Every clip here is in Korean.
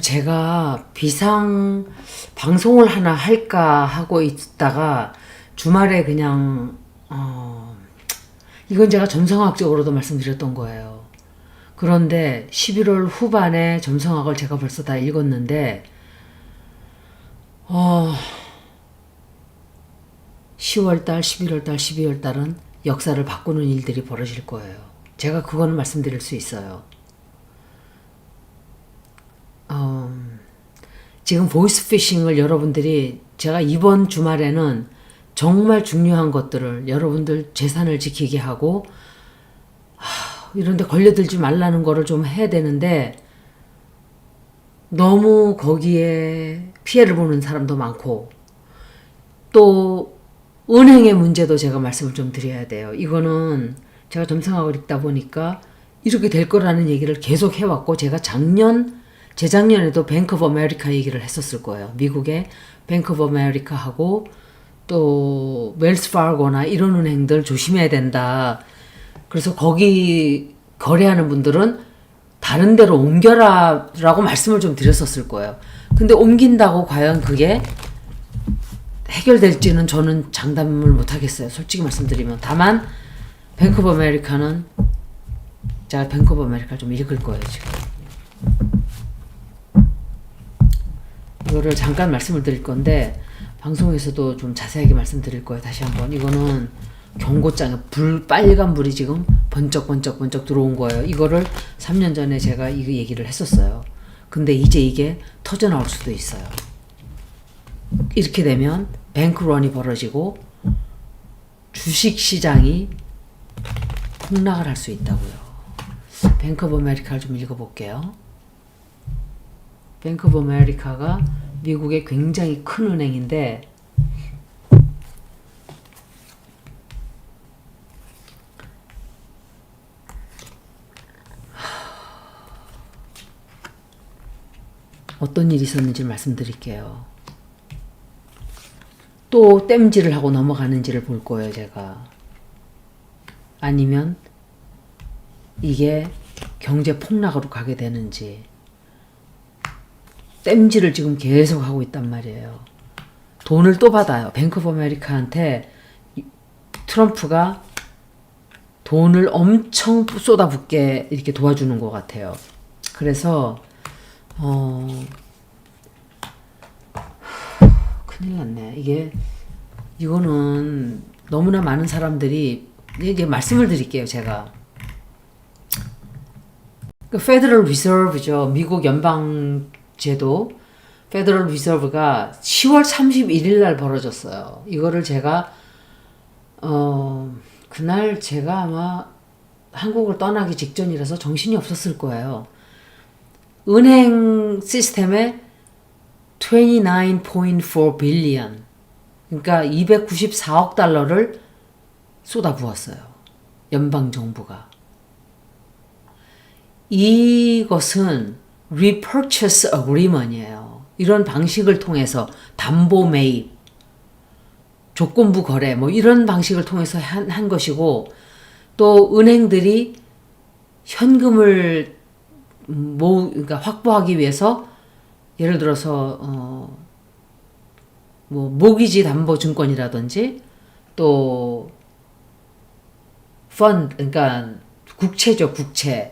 제가 비상 방송을 하나 할까 하고 있다가 주말에 그냥, 이건 제가 점성학적으로도 말씀드렸던 거예요. 그런데 11월 후반에 점성학을 제가 벌써 다 읽었는데, 10월달, 11월달, 12월달은 역사를 바꾸는 일들이 벌어질 거예요. 제가 그거는 말씀드릴 수 있어요. 지금 보이스피싱을 여러분들이 제가 이번 주말에는 정말 중요한 것들을 여러분들 재산을 지키게 하고 이런데 걸려들지 말라는 거를 좀 해야 되는데 너무 거기에 피해를 보는 사람도 많고 또 은행의 문제도 제가 말씀을 좀 드려야 돼요. 이거는 제가 점성학을 읽다 보니까 이렇게 될 거라는 얘기를 계속 해왔고 제가 재작년에도 뱅크 오브 아메리카 얘기를 했었을 거예요. 미국의 뱅크 오브 아메리카하고 또 웰스 파고나 이런 은행들 조심해야 된다. 그래서 거기 거래하는 분들은 다른 데로 옮겨라 라고 말씀을 좀 드렸었을 거예요. 근데 옮긴다고 과연 그게 해결될지는 저는 장담을 못 하겠어요. 솔직히 말씀드리면. 다만 뱅크 오브 아메리카는 제가 뱅크 오브 아메리카를 좀 읽을 거예요, 지금. 이거를 잠깐 말씀을 드릴 건데 방송에서도 좀 자세하게 말씀드릴 거예요. 다시 한번. 이거는 경고장에 빨간 불이 지금 번쩍 들어온 거예요. 이거를 3년 전에 제가 이 얘기를 했었어요. 근데 이제 이게 터져 나올 수도 있어요. 이렇게 되면 뱅크런이 벌어지고 주식 시장이 폭락을 할 수 있다고요. 뱅크 오브 아메리카를 좀 읽어볼게요. 뱅크 오브 아메리카가 미국의 굉장히 큰 은행인데 어떤 일이 있었는지 말씀드릴게요. 또 땜질을 하고 넘어가는지를 볼 거예요, 제가. 아니면 이게 경제 폭락으로 가게 되는지. 땜질을 지금 계속 하고 있단 말이에요. 돈을 또 받아요. 뱅크 오브 아메리카한테 트럼프가 돈을 엄청 쏟아붓게 이렇게 도와주는 것 같아요. 그래서 큰일 났네. 이거는 너무나 많은 사람들이 이게 말씀을 드릴게요, 제가. 그 페더럴 리저브죠. 미국 연방제도 페더럴 리저브가 10월 31일 날 벌어졌어요. 이거를 제가 그날 제가 아마 한국을 떠나기 직전이라서 정신이 없었을 거예요. 은행 시스템에 29.4 빌리언, 그러니까 294억 달러를 쏟아부었어요. 연방정부가. 이것은 repurchase agreement이에요. 이런 방식을 통해서 담보 매입, 조건부 거래 뭐 이런 방식을 통해서 한 것이고 또 은행들이 현금을 그러니까 확보하기 위해서 예를 들어서 뭐 모기지 담보 증권이라든지 또 펀드 그러니까 국채죠, 국채.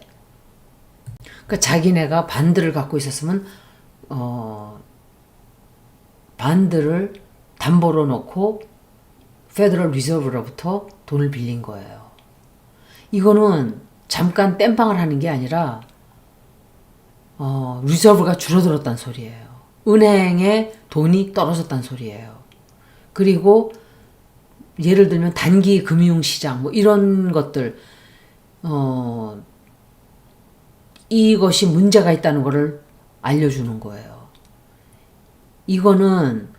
그러니까 자기네가 반들을 갖고 있었으면 반들을 담보로 놓고 페더럴 리저브로부터 돈을 빌린 거예요. 이거는 잠깐 땜빵을 하는 게 아니라 리저브가 줄어들었단 소리예요. 은행에 돈이 떨어졌단 소리예요. 그리고 예를 들면 단기 금융시장 뭐 이런 것들 이것이 문제가 있다는 것을 알려주는 거예요. 이거는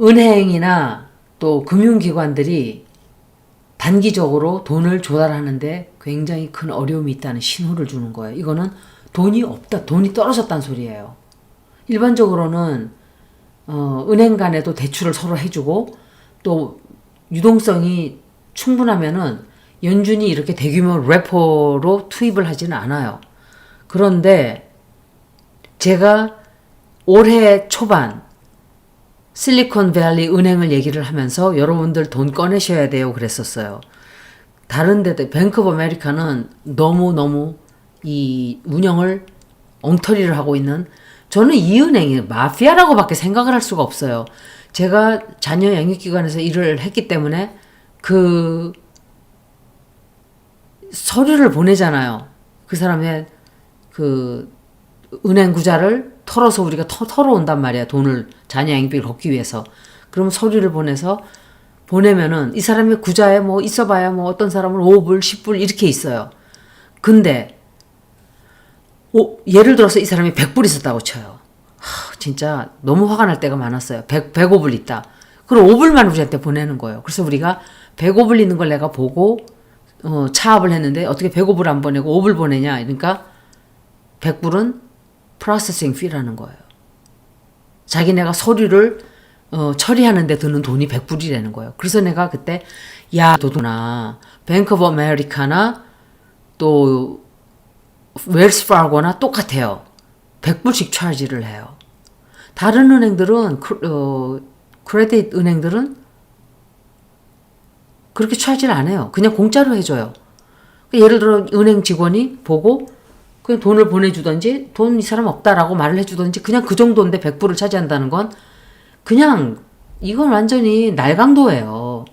은행이나 또 금융기관들이 단기적으로 돈을 조달하는데 굉장히 큰 어려움이 있다는 신호를 주는 거예요. 이거는 돈이 없다, 돈이 떨어졌다는 소리예요. 일반적으로는 은행 간에도 대출을 서로 해주고 또 유동성이 충분하면은 연준이 이렇게 대규모 레포로 투입을 하지는 않아요. 그런데 제가 올해 초반 실리콘밸리 은행을 얘기를 하면서 여러분들 돈 꺼내셔야 돼요 그랬었어요. 다른 데도 뱅크 오브 아메리카는 너무너무 이 운영을 엉터리를 하고 있는, 저는 이 은행이 마피아라고밖에 생각을 할 수가 없어요. 제가 자녀 양육기관에서 일을 했기 때문에 그 서류를 보내잖아요. 그 사람의 그 은행 구자를 털어서 우리가 털어온단 말이야. 돈을 자녀 양육비를 걷기 위해서. 그럼 서류를 보내면은 이 사람의 구자에 뭐 있어봐야 뭐 어떤 사람은 5불, 10불 이렇게 있어요. 근데 예를 들어서 이 사람이 100불 있었다고 쳐요. 진짜 너무 화가 날 때가 많았어요. 105불 있다. 그럼 5불만 우리한테 보내는 거예요. 그래서 우리가 105불 있는 걸 내가 보고 차압을 했는데 어떻게 105불 안 보내고 5불 보내냐. 그러니까 100불은 프로세싱 피라는 거예요. 자기네가 서류를 처리하는데 드는 돈이 100불이라는 거예요. 그래서 내가 그때 야 너도나 뱅크 오브 아메리카나 또 웰스 파고나 똑같아요. 100불씩 차지를 해요. 다른 은행들은 크레딧 은행들은 그렇게 차지를 안 해요. 그냥 공짜로 해줘요. 예를 들어 은행 직원이 보고 그냥 돈을 보내주던지 돈 이 사람 없다라고 말을 해주던지 그냥 그 정도인데 100불을 차지한다는 건 그냥 이건 완전히 날강도예요.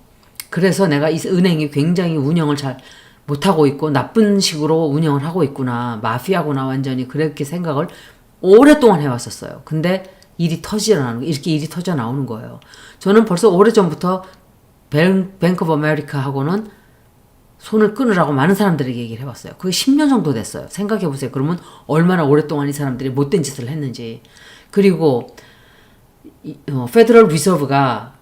그래서 내가 이 은행이 굉장히 운영을 잘 못하고 있고 나쁜 식으로 운영을 하고 있구나. 마피아구나 완전히 그렇게 생각을 오랫동안 해왔었어요. 근데 일이 터지나는 이렇게 일이 터져 나오는 거예요. 저는 벌써 오래전부터 뱅크 오브 아메리카하고는 손을 끊으라고 많은 사람들에게 얘기를 해봤어요. 그게 10년 정도 됐어요. 생각해보세요. 그러면 얼마나 오랫동안 이 사람들이 못된 짓을 했는지. 그리고 페더럴 리저브가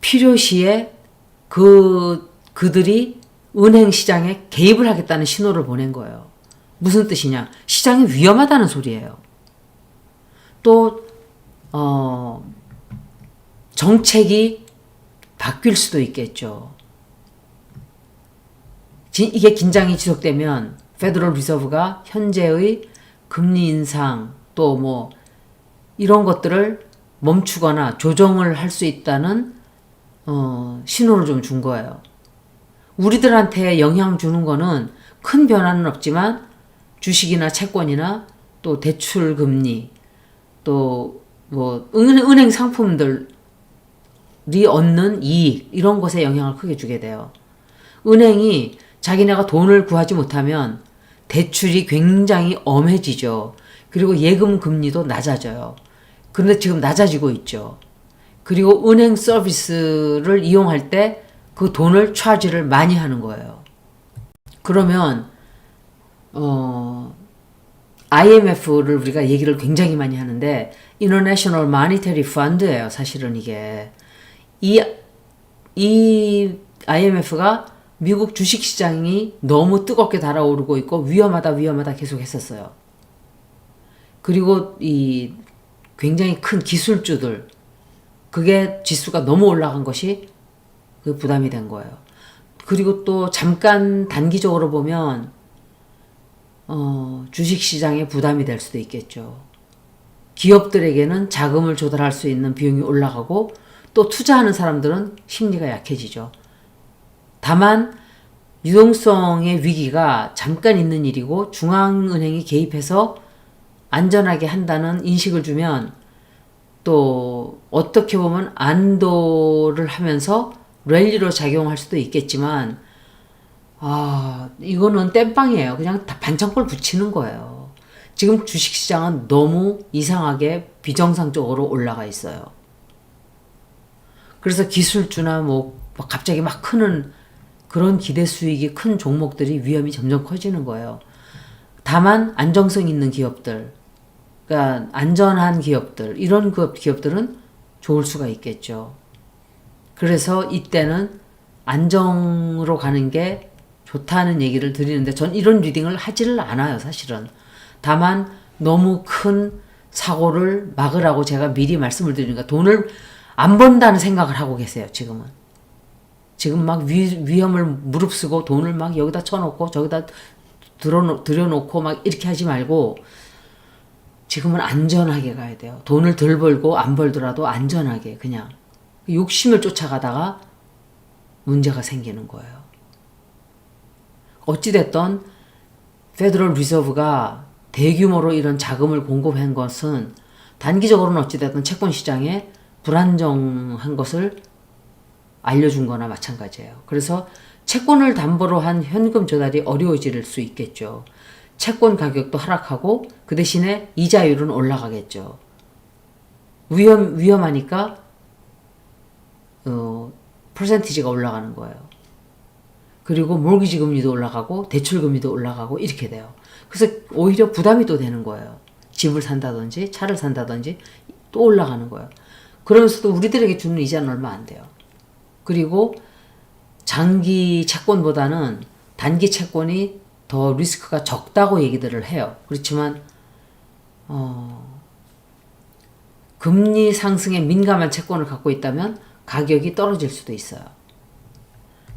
필요시에 그들이 은행 시장에 개입을 하겠다는 신호를 보낸 거예요. 무슨 뜻이냐? 시장이 위험하다는 소리예요. 또 정책이 바뀔 수도 있겠죠. 이게 긴장이 지속되면 페더럴 리저브가 현재의 금리 인상 또 뭐 이런 것들을 멈추거나 조정을 할 수 있다는 신호를 좀 준 거예요. 우리들한테 영향 주는 거는 큰 변화는 없지만 주식이나 채권이나 또 대출 금리 또 뭐 은행 상품들이 얻는 이익 이런 것에 영향을 크게 주게 돼요. 은행이 자기네가 돈을 구하지 못하면 대출이 굉장히 엄해지죠. 그리고 예금 금리도 낮아져요. 그런데 지금 낮아지고 있죠. 그리고 은행 서비스를 이용할 때 그 돈을 차지를 많이 하는 거예요. 그러면 IMF를 우리가 얘기를 굉장히 많이 하는데 International Monetary Fund예요. 사실은 이게 이 IMF가 미국 주식시장이 너무 뜨겁게 달아오르고 있고 위험하다 계속 했었어요. 그리고 이 굉장히 큰 기술주들 그게 지수가 너무 올라간 것이 그 부담이 된 거예요. 그리고 또 잠깐 단기적으로 보면 주식시장에 부담이 될 수도 있겠죠. 기업들에게는 자금을 조달할 수 있는 비용이 올라가고 또 투자하는 사람들은 심리가 약해지죠. 다만 유동성의 위기가 잠깐 있는 일이고 중앙은행이 개입해서 안전하게 한다는 인식을 주면 또 어떻게 보면 안도를 하면서 랠리로 작용할 수도 있겠지만 이거는 땜빵이에요. 그냥 다 반창고를 붙이는 거예요. 지금 주식시장은 너무 이상하게 비정상적으로 올라가 있어요. 그래서 기술주나 뭐 갑자기 막 크는 그런 기대 수익이 큰 종목들이 위험이 점점 커지는 거예요. 다만 안정성 있는 기업들, 그러니까 안전한 기업들, 이런 기업들은 좋을 수가 있겠죠. 그래서 이때는 안정으로 가는 게 좋다는 얘기를 드리는데 전 이런 리딩을 하지를 않아요. 사실은. 다만 너무 큰 사고를 막으라고 제가 미리 말씀을 드리니까 돈을 안 번다는 생각을 하고 계세요. 지금은. 지금 막 위험을 무릅쓰고 돈을 막 여기다 쳐놓고 저기다 들여놓고 막 이렇게 하지 말고 지금은 안전하게 가야 돼요. 돈을 덜 벌고 안 벌더라도 안전하게 그냥 욕심을 쫓아가다가 문제가 생기는 거예요. 어찌됐든 페더럴 리저브가 대규모로 이런 자금을 공급한 것은 단기적으로는 어찌됐든 채권 시장에 불안정한 것을 알려준 거나 마찬가지예요. 그래서 채권을 담보로 한 현금 조달이 어려워질 수 있겠죠. 채권 가격도 하락하고 그 대신에 이자율은 올라가겠죠. 위험하니까 퍼센티지가 올라가는 거예요. 그리고 몰기지 금리도 올라가고 대출 금리도 올라가고 이렇게 돼요. 그래서 오히려 부담이 또 되는 거예요. 집을 산다든지 차를 산다든지 또 올라가는 거예요. 그러면서도 우리들에게 주는 이자는 얼마 안 돼요. 그리고 장기 채권보다는 단기 채권이 더 리스크가 적다고 얘기들을 해요. 그렇지만 금리 상승에 민감한 채권을 갖고 있다면 가격이 떨어질 수도 있어요.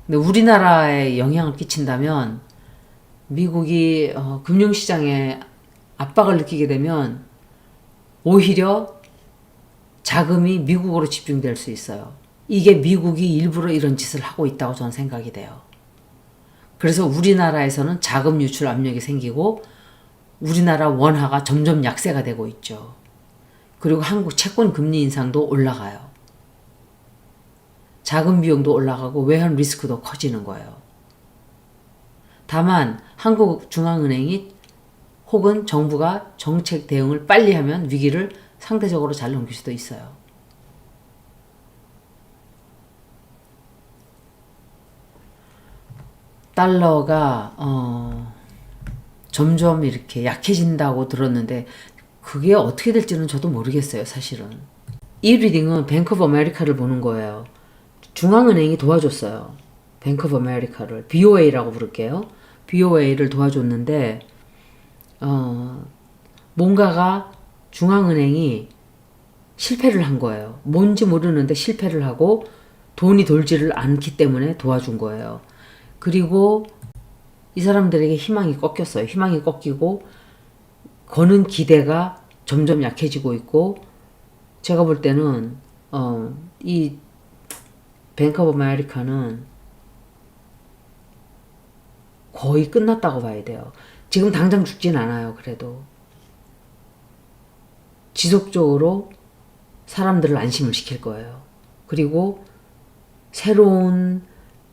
근데 우리나라에 영향을 끼친다면 미국이 금융시장에 압박을 느끼게 되면 오히려 자금이 미국으로 집중될 수 있어요. 이게 미국이 일부러 이런 짓을 하고 있다고 저는 생각이 돼요. 그래서 우리나라에서는 자금 유출 압력이 생기고 우리나라 원화가 점점 약세가 되고 있죠. 그리고 한국 채권 금리 인상도 올라가요. 자금 비용도 올라가고 외환 리스크도 커지는 거예요. 다만 한국중앙은행이 혹은 정부가 정책 대응을 빨리 하면 위기를 상대적으로 잘 넘길 수도 있어요. 달러가 점점 이렇게 약해진다고 들었는데 그게 어떻게 될지는 저도 모르겠어요, 사실은. 이 리딩은 뱅크 오브 아메리카를 보는 거예요. 중앙은행이 도와줬어요. 뱅크 오브 아메리카를. BOA라고 부를게요. BOA를 도와줬는데 뭔가가 중앙은행이 실패를 한 거예요. 뭔지 모르는데 실패를 하고 돈이 돌지를 않기 때문에 도와준 거예요. 그리고 이 사람들에게 희망이 꺾였어요. 희망이 꺾이고 거는 기대가 점점 약해지고 있고 제가 볼 때는 이 뱅크 오브 아메리카는 거의 끝났다고 봐야 돼요. 지금 당장 죽진 않아요. 그래도 지속적으로 사람들을 안심을 시킬 거예요. 그리고 새로운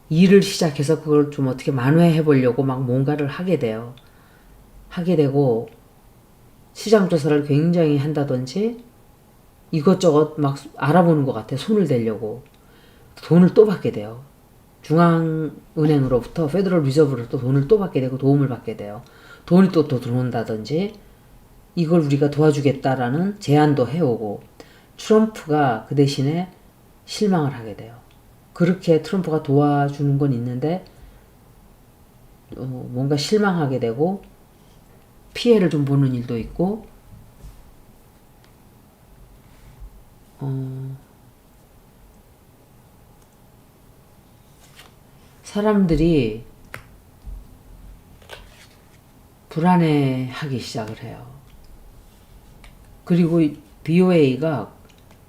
일을 시작해서 그걸 좀 어떻게 만회해 보려고 막 뭔가를 하게 돼요. 하게 되고 시장 조사를 굉장히 한다든지 이것저것 막 알아보는 것 같아요. 손을 대려고. 돈을 또 받게 돼요. 중앙은행으로부터 페더럴 리저브로부터 돈을 또 받게 되고 도움을 받게 돼요. 돈이 또 들어온다든지 이걸 우리가 도와주겠다라는 제안도 해오고 트럼프가 그 대신에 실망을 하게 돼요. 그렇게 트럼프가 도와주는 건 있는데 뭔가 실망하게 되고 피해를 좀 보는 일도 있고 사람들이 불안해하기 시작을 해요. 그리고 BOA가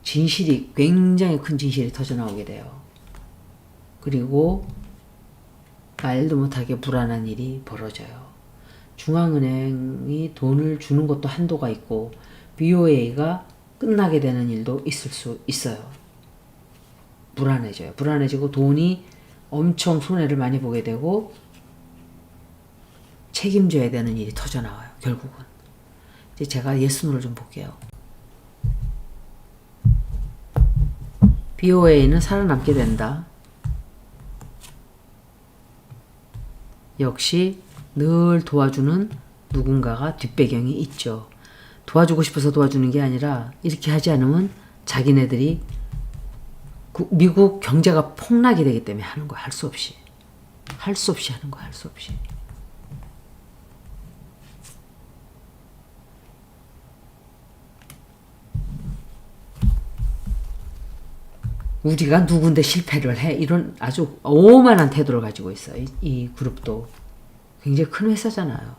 진실이 굉장히 큰 진실이 터져나오게 돼요. 그리고 말도 못하게 불안한 일이 벌어져요. 중앙은행이 돈을 주는 것도 한도가 있고 BOA가 끝나게 되는 일도 있을 수 있어요. 불안해져요. 불안해지고 돈이 엄청 손해를 많이 보게 되고 책임져야 되는 일이 터져나와요. 결국은. 이제 제가 예스노를 좀 볼게요. BOA는 살아남게 된다. 역시 늘 도와주는 누군가가 뒷배경이 있죠. 도와주고 싶어서 도와주는 게 아니라 이렇게 하지 않으면 자기네들이 미국 경제가 폭락이 되기 때문에 하는 거야. 할 수 없이. 할 수 없이 하는 거야. 할 수 없이. 우리가 누군데 실패를 해. 이런 아주 오만한 태도를 가지고 있어요. 이 그룹도. 굉장히 큰 회사잖아요.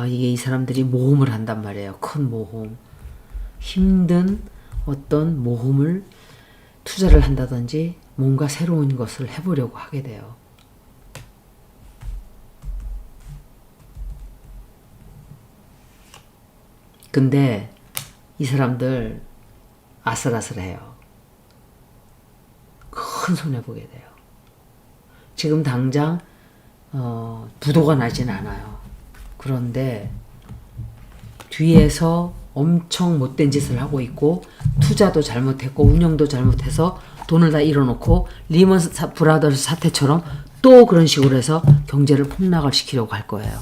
이게 이 사람들이 모험을 한단 말이에요. 큰 모험. 힘든 어떤 모험을 투자를 한다든지 뭔가 새로운 것을 해보려고 하게 돼요. 근데 이 사람들 아슬아슬해요. 큰 손해보게 돼요. 지금 당장 부도가 나진 않아요. 그런데 뒤에서 엄청 못된 짓을 하고 있고 투자도 잘못했고 운영도 잘못해서 돈을 다 잃어놓고 리먼 브라더스 사태처럼 또 그런 식으로 해서 경제를 폭락을 시키려고 할 거예요.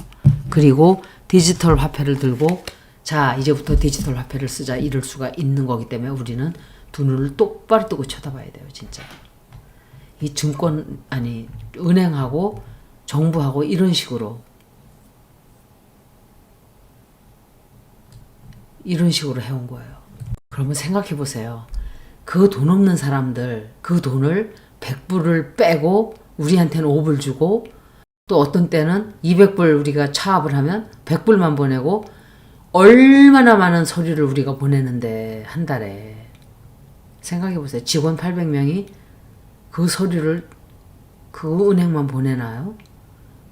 그리고 디지털 화폐를 들고 자 이제부터 디지털 화폐를 쓰자 이럴 수가 있는 거기 때문에 우리는 두 눈을 똑바로 뜨고 쳐다봐야 돼요. 진짜. 이 은행하고 정부하고 이런 식으로 해온 거예요. 그러면 생각해 보세요. 그 돈 없는 사람들 그 돈을 100불을 빼고 우리한테는 5불 주고 또 어떤 때는 200불 우리가 차압을 하면 100불만 보내고 얼마나 많은 서류를 우리가 보내는데 한 달에 생각해 보세요. 직원 800명이 그 서류를 그 은행만 보내나요?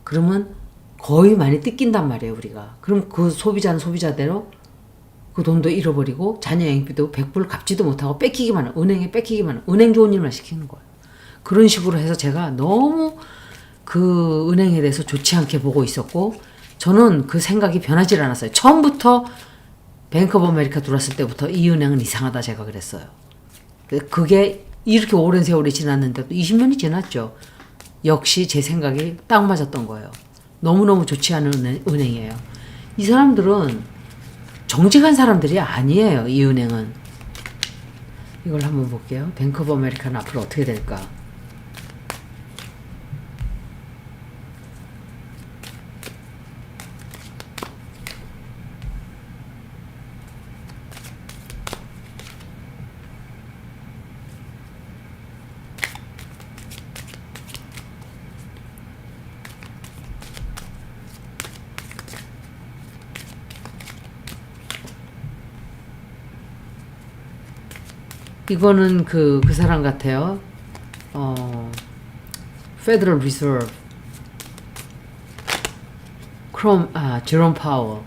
그러면 거의 많이 뜯긴단 말이에요, 우리가. 그럼 그 소비자는 소비자대로 그 돈도 잃어버리고 자녀 양육비도 100불 갚지도 못하고 뺏기기만 하고 은행에 뺏기기만 하고 은행 좋은 일만 시키는 거예요. 그런 식으로 해서 제가 너무 그 은행에 대해서 좋지 않게 보고 있었고 저는 그 생각이 변하지 않았어요. 처음부터 뱅크 오브 아메리카 들어왔을 때부터 이 은행은 이상하다 제가 그랬어요. 그게 이렇게 오랜 세월이 지났는데도 20년이 지났죠. 역시 제 생각이 딱 맞았던 거예요. 너무너무 좋지 않은 은행이에요. 이 사람들은 정직한 사람들이 아니에요. 이 은행은. 이걸 한번 볼게요. 뱅크 오브 아메리카는 앞으로 어떻게 될까? 이거는 그 사람 같아요. Federal Reserve. 제롬 파월.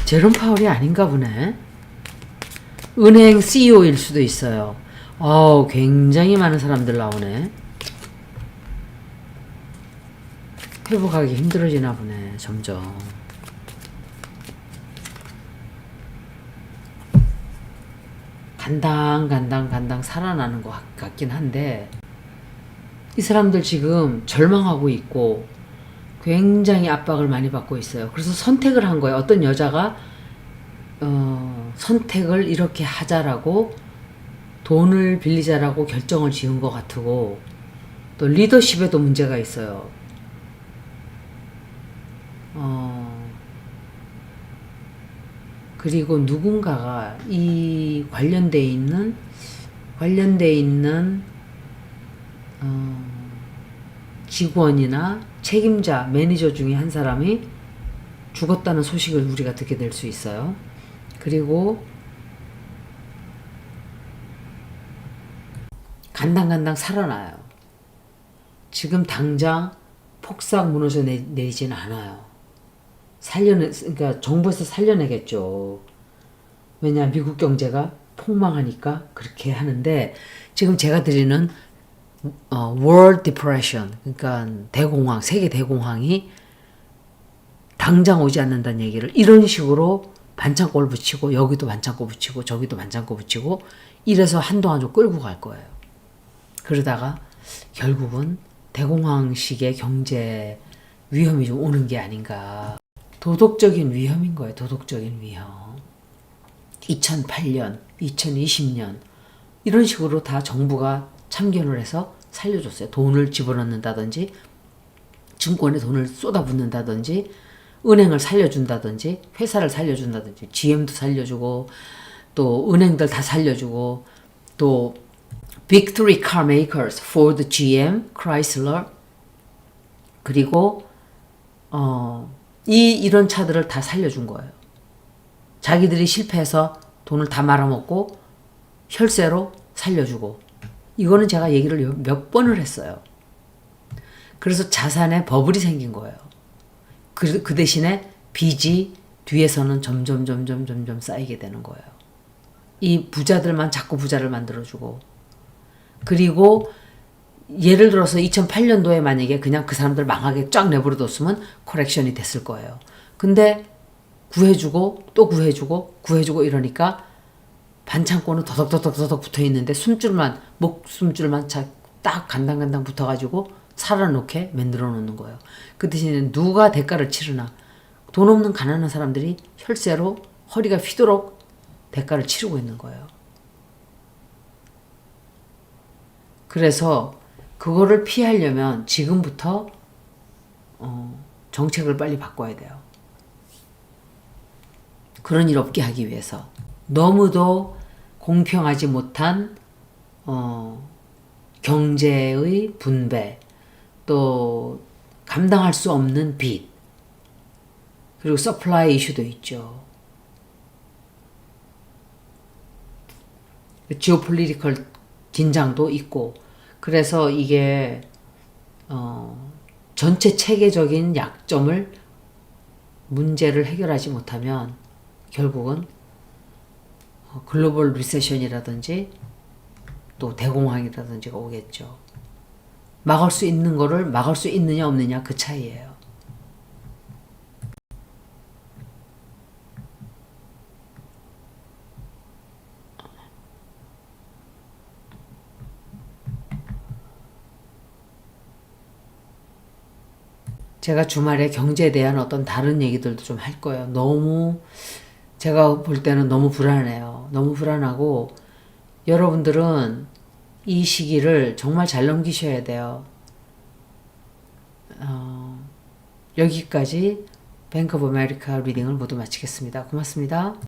제롬 파월이 아닌가 보네. 은행 CEO일 수도 있어요. 굉장히 많은 사람들 나오네. 회복하기 힘들어지나 보네, 점점. 간당 살아나는 것 같긴 한데, 이 사람들 지금 절망하고 있고, 굉장히 압박을 많이 받고 있어요. 그래서 선택을 한 거예요. 어떤 여자가, 선택을 이렇게 하자라고, 돈을 빌리자라고 결정을 지은 것 같고, 또 리더십에도 문제가 있어요. 그리고 누군가가 이 관련돼 있는 직원이나 책임자, 매니저 중에 한 사람이 죽었다는 소식을 우리가 듣게 될 수 있어요. 그리고 간당간당 살아나요. 지금 당장 폭삭 무너져 내리지는 않아요. 그러니까 정부에서 살려내겠죠. 왜냐, 미국 경제가 폭망하니까 그렇게 하는데, 지금 제가 드리는 World Depression, 그러니까 대공황, 세계 대공황이 당장 오지 않는다는 얘기를 이런 식으로 반창고를 붙이고 여기도 반창고 붙이고 저기도 반창고 붙이고 이래서 한동안 좀 끌고 갈 거예요. 그러다가 결국은 대공황식의 경제 위험이 좀 오는 게 아닌가. 도덕적인 위험인 거예요. 도덕적인 위험. 2008년, 2020년 이런 식으로 다 정부가 참견을 해서 살려줬어요. 돈을 집어넣는다든지 증권에 돈을 쏟아붓는다든지 은행을 살려준다든지 회사를 살려준다든지 GM도 살려주고 또 은행들 다 살려주고 또 Victory Car Makers, Ford, GM, Chrysler 그리고 이런 차들을 다 살려준 거예요. 자기들이 실패해서 돈을 다 말아먹고 혈세로 살려주고 이거는 제가 얘기를 몇 번을 했어요. 그래서 자산에 버블이 생긴 거예요. 그 대신에 빚이 뒤에서는 점점 쌓이게 되는 거예요. 이 부자들만 자꾸 부자를 만들어주고 그리고 예를 들어서 2008년도에 만약에 그냥 그 사람들 망하게 쫙 내버려뒀으면 커렉션이 됐을 거예요. 근데 구해주고 또 구해주고 이러니까 반창고는 더덕 붙어있는데 목숨줄만 딱 간당간당 붙어가지고 살아놓게 만들어 놓는 거예요. 그 대신에 누가 대가를 치르나 돈 없는 가난한 사람들이 혈세로 허리가 휘도록 대가를 치르고 있는 거예요. 그래서 그거를 피하려면 지금부터 정책을 빨리 바꿔야 돼요. 그런 일 없게 하기 위해서 너무도 공평하지 못한 경제의 분배 또 감당할 수 없는 빚 그리고 서플라이 이슈도 있죠. 지오폴리티컬 긴장도 있고 그래서 이게 전체 체계적인 약점을 문제를 해결하지 못하면 결국은 글로벌 리세션이라든지 또 대공황이라든지가 오겠죠. 막을 수 있는 거를 막을 수 있느냐 없느냐 그 차이예요. 제가 주말에 경제에 대한 어떤 다른 얘기들도 좀 할 거예요. 너무 제가 볼 때는 너무 불안해요. 너무 불안하고 여러분들은 이 시기를 정말 잘 넘기셔야 돼요. 여기까지 뱅크 오브 아메리카 리딩을 모두 마치겠습니다. 고맙습니다.